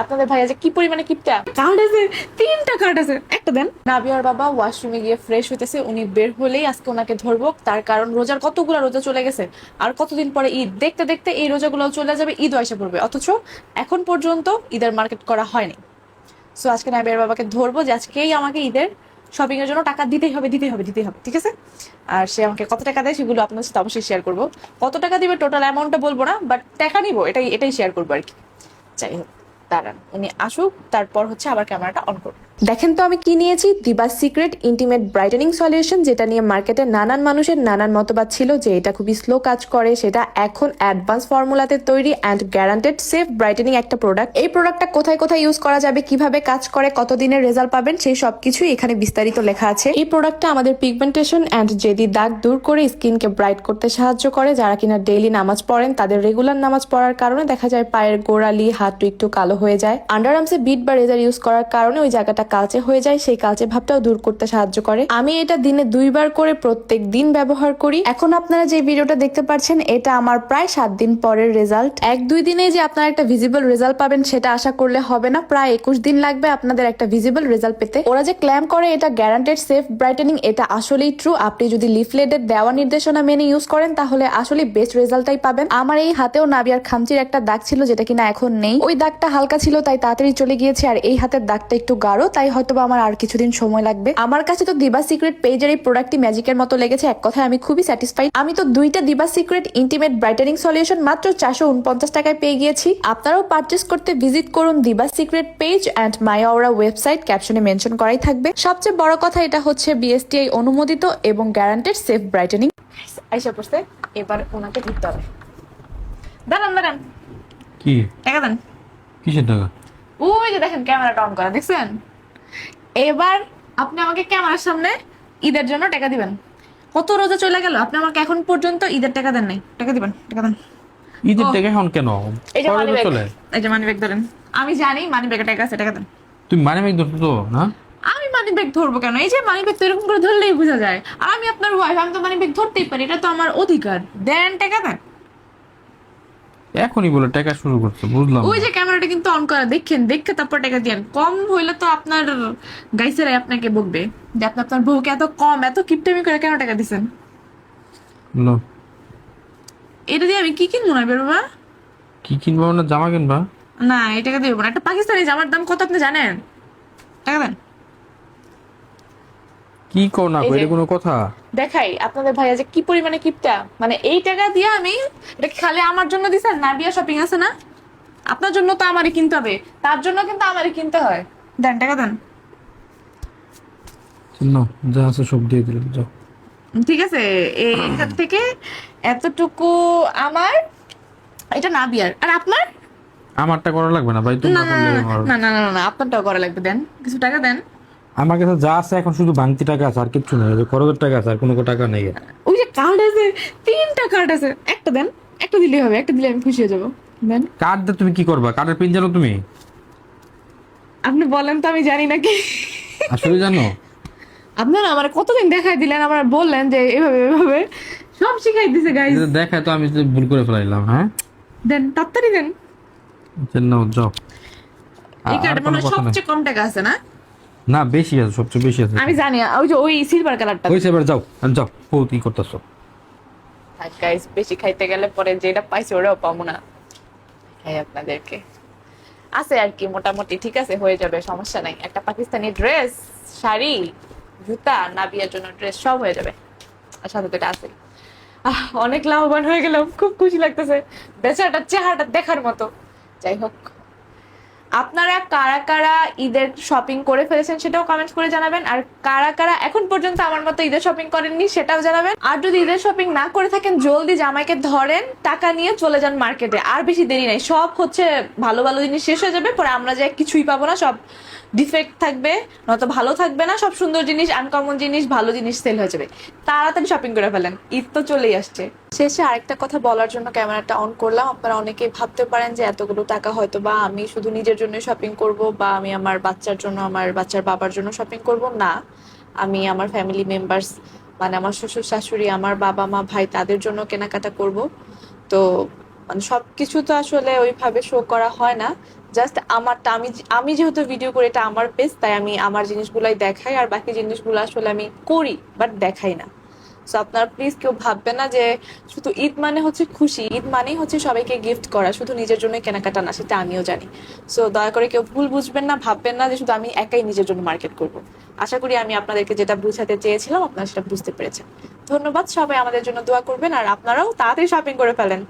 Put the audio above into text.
আপনাদের ভাইয়া যে কি পরিমাণে কিপটা, কার্ড আছে, 3টা কার্ড আছে, একটা দেন। নাবিয়ার বাবা ওয়াশরুমে গিয়ে ফ্রেশ হইতেছে, উনি বের হলেই আজকে ওনাকে ধরবো, তার কারণ রোজার কতগুলো রোজা চলে গেছে, আর কতদিন পরে ঈদ, দেখতে দেখতে এই রোজাগুলো চলে যাবে, ঈদ এসে পড়বে, অথচ এখন পর্যন্ত ঈদের মার্কেট করা হয়নি। সো আজকে নাবিয়ার বাবাকে ধরবো যে আজকেই আমাকে ঈদের শপিং এর জন্য টাকা দিতেই হবে, ঠিক আছে? আর সে আমাকে কত টাকা দেয় সেগুলো আপনাদের সাথে অবশ্যই শেয়ার করবো। কত টাকা দিবে টোটাল অ্যামাউন্টটা বলবো না, বাট টাকা নিবো, এটাই এটাই শেয়ার করবো আর কি। যাই হোক, দাঁড়ান উনি আসুক, তারপর হচ্ছে আবার ক্যামেরাটা অন করবো। দেখেন তো আমি কি নিয়েছি, দিবা সিক্রেট ইন্টিমেট ব্রাইটেনিং সলিউশন, যেটা নিয়ে মার্কেটে নানান মানুষের নানান মতবাদ ছিল যে এটা খুবই স্লো কাজ করে, সেটা এখন অ্যাডভান্স ফর্মুলাতে তৈরি অ্যান্ড গ্যারান্টেড সেফ ব্রাইটেনিং একটা প্রোডাক্ট। এই প্রোডাক্টটা কোথায় কোথায় ইউজ করা যাবে, কিভাবে কাজ করে, কতদিনের রেজাল্ট পাবেন, সেই সবকিছুই এখানে বিস্তারিত লেখা আছে। এই প্রোডাক্টটা আমাদের পিগমেন্টেশন অ্যান্ড জেদি দাগ দূর করে স্কিনকে ব্রাইট করতে সাহায্য করে। যারা কিনা ডেইলি নামাজ পড়েন, তাদের রেগুলার নামাজ পড়ার কারণে দেখা যায় পায়ের গোড়ালি, হাতটু একটু কালো হয়ে যায়। আন্ডারআর্মসে বিট বা রেজার ইউজ করার কারণে ওই জায়গাটা কালচে হয়ে যায়, সেই কালচে ভাবটাও দূর করতে সাহায্য করে। আমি এটা দিনে 2বার করে প্রত্যেক দিন ব্যবহার করি। এখন আপনারা যে ভিডিওটা দেখতে পাচ্ছেন, এটা আমার প্রায় 7 দিন পরের রেজাল্ট। 1-2 দিনে যে আপনারা একটা ভিজিবল রেজাল্ট পাবেন সেটা আশা করলে হবে না, প্রায় 21 দিন লাগবে আপনাদের একটা ভিজিবল রেজাল্ট পেতে। ওরা যে ক্লেম করে এটা গ্যারান্টেড সেফ ব্রাইটেনিং, এটা আসলেই ট্রু। আপনি যদি লিফলেটের দেওয়া নির্দেশনা মেনে ইউজ করেন তাহলে আসলে বেস্ট রেজাল্টটাই পাবেন। আমার এই হাতেও নাবিয়ার খামচির একটা দাগ ছিল, যেটা কিনা এখন নেই। ওই দাগটা হালকা ছিল তাই তাড়াতাড়ি চলে গিয়েছে, আর এই হাতের দাগটা একটু গাঢ়, তাই হয়তো আমার আর কিছুদিন সময় লাগবে। আমার কাছে তো দিবা সিক্রেট পেজের এই প্রোডাক্টটি ম্যাজিকের মতো লেগেছে, এক কথায় আমি খুবই স্যাটিসফাইড। আমি তো 2টা দিবা সিক্রেট ইন্টিমেট ব্রাইটেনিং সলিউশন মাত্র 449 টাকায় পেয়ে গিয়েছি। আপনারাও পারচেস করতে ভিজিট করুন দিবা secret page and my aura website, ক্যাপশনে মেনশন করাই থাকবে। সবচেয়ে বড় কথা, এটা হচ্ছে বিএসটিআই অনুমোদিত এবং গ্যারান্টেড সেফ ব্রাইটেনিং। আইসা পড়ছে, এবার ওনাকে ধরতে হবে। দাঁড়ান দাঁড়ান, কি টাকা দেন। কিসের টাকা? ওই যে দেখেন ক্যামেরাটা অন করা, দেখছেন? এবার আপনি আমাকে ক্যামেরার সামনে ঈদের জন্য টাকা দিবেন। কত রোজা চলে গেল, আপনি আমাকে এখন পর্যন্ত ঈদের টাকা দেন নাই, টাকা দিবেন, টাকা দেন। ঈদের টাকা এখন কেন? এই যে পরে মানি তো ব্যাগ, চলে। এই যে মানি ব্যাগ ধরেন। আমি জানি মানি ব্যাগে টাকা আছে, টাকা দেন। তুই মানে মেঘ ধরতো তো না? আমি মানি ব্যাগ ধরবো কেন? এই যে মানি ব্যাগ তো এরকম করে ধরলেই বোঝা যায়। আর আমি আপনার ওয়াইফ, আমি তো মানি ব্যাগ ধরতেই পারি, এটা তো আমার অধিকার। দেন, টাকা দেন। এখনই বলে টাকা শুরু করছে, বুঝলাম ওই না। যে ক্যামেরাটা কিন্তু অন করা, দেখেন, দেখে তারপর টাকা দিয়েন। কম হইলে তো আপনার গাইসেরাই আপনাকে বকবে যে আপনি আপনার বউকে এত কম, এত কিপটেমি করে কেন টাকা দিচ্ছেন। লো, এটা দিয়ে আমি কি কিনবো না বাবা? কি কিনবা না? জামা কিনবা? না, এই টাকা দিয়ে না। একটা পাকিস্তানি জামার দাম কত আপনি জানেন? টাকা দেন। কি কও না এই কও, যে এটা কোনো কথা? দেখাই আপনাদের ভাইয়া যে কি পরিমাণে কিপটা, মানে এই টাকা দিয়ে আমি এটা খালি আমার জন্য দিছেন? নাবিয়া শপিং আছে না, আপনার জন্য তো আমারই কিনতে হবে, তার জন্য কিন্তু আমারই কিনতে হয়। দেন, টাকা দেন। না, যা আছে সব দিয়ে দিলাম, যাও। ঠিক আছে, এইখান থেকে এতটুকু আমার, এটা নাবিয়ার, আর আপনার? আমারটা করা লাগবে না ভাই, না তোমরা না করলে না আমার। না না না না, আপনারটাও করা লাগবে। দেন, কিছু টাকা দেন। আমার কাছে যা আছে এখন শুধু ভাঙতি টাকা আছে, আর কিচ্ছু নেই। খরচের টাকা আছে, আর কোনো টাকা নেই। ওই যে কার্ড আছে, 3টা কার্ড আছে, একটা দেন। একটা দিলেই হবে, একটা দিলে আমি খুশি হয়ে যাবো। দেন। কার্ড দিয়ে তুমি কি করবা? কার্ডের পিন জানো তুমি? আপনি বলেন তো, আমি জানি নাকি। আসলে জানো? আপনারা আমার কতদিন দেখাই দিলেন, আমার বললেন যে এভাবে এভাবে, সব শিখাই দিছে গাইস। এটা দেখায় তো আমি তো ভুল করে ফেলাইলাম। হ্যাঁ, দেন, তাড়াতাড়ি দেন। নাও, যাও। এই আর কার্ডে কোনো মনে হয় কথা নেই। সবচেয়ে কম টাকা আছে না? না, বেশি আছে, সবচেয়ে বেশি আছে। আমি জানি, ওই যে ওই সিলভার কালারটা। হয়েছে, এবার যাও, আর যাও। ও কি করতেছো? গাইস, বেশি খাইতে গেলে পরে যেটা পাইছে ওটাও পাবো না। খাই আপনাদেরকে আছে আর কি, মোটামুটি ঠিক আছে, হয়ে যাবে, সমস্যা নাই। একটা পাকিস্তানি ড্রেস, শাড়ি, জুতা, নাবিয়ার জন্য ড্রেস, সব হয়ে যাবে। আর সাথে তো এটা আছে। অনেক লাভবান হয়ে গেলাম, খুব খুশি লাগতেছে। বেচারাটার চেহারাটা দেখার মতো। যাই হোক, আপনারা কারা কারা ঈদের শপিং করে ফেলেছেন সেটাও কমেন্ট করে জানাবেন, আর কারা কারা এখন পর্যন্ত আমার মতো ঈদের শপিং করেননি সেটাও জানাবেন। আর যদি ঈদের শপিং না করে থাকেন, জলদি জামাইকে ধরেন, টাকা নিয়ে চলে যান মার্কেটে, আর বেশি দেরি নাই। সব হচ্ছে ভালো ভালো জিনিস শেষ হয়ে যাবে, পরে আমরা যে কিছুই পাবো না, সব ডিফেক্ট থাকবে, নয়তো ভালো থাকবে না। সব সুন্দর জিনিস, আনকমন জিনিস, ভালো জিনিস সেল হয়ে যাবে। তাড়াতাড়ি শপিং করে ফেলেন, ঈদ তো চলেই আসছে। শেষে আরেকটা কথা বলার জন্য ক্যামেরাটা অন করলাম। আপনারা অনেকেই ভাবতে পারেন যে এতগুলো টাকা হয়তো বা আমি শুধু নিজের জন্য শপিং করব, বা আমি আমার বাচ্চার জন্য, আমার বাচ্চার বাবার জন্য শপিং করব না। আমি আমার ফ্যামিলি মেম্বার্স, মানে আমার শ্বশুর শাশুড়ি, আমার বাবা মা ভাই, তাদের জন্য কেনাকাটা করব। তো মানে সবকিছু তো আসলে ওইভাবে শো করা হয় না। জাস্ট আমারটা, আমি যেহেতু ভিডিও করি, এটা আমার পেজ, তাই আমি আমার জিনিসগুলাই দেখাই, আর বাকি জিনিসগুলো আসলে আমি করি বাট দেখাই না। সো আপনারা প্লিজ কেউ ভাববেন না যে শুধু ঈদ মানে হচ্ছে খুশি, ঈদ মানেই হচ্ছে সবাইকে গিফট করা, শুধু নিজের জন্য কেনাকাটা না, সেটা আমিও জানি। সো দয়া করে কেউ ভুল বুঝবেন না, ভাববেন না যে শুধু আমি একাই নিজের জন্য মার্কেট করব। আশা করি আমি আপনাদেরকে যেটা বুঝাতে চেয়েছিলাম আপনারা সেটা বুঝতে পেরেছেন। ধন্যবাদ, সবাই আমাদের জন্য দোয়া করবেন, আর আপনারাও তাড়াতাড়ি শপিং করে ফেলেন।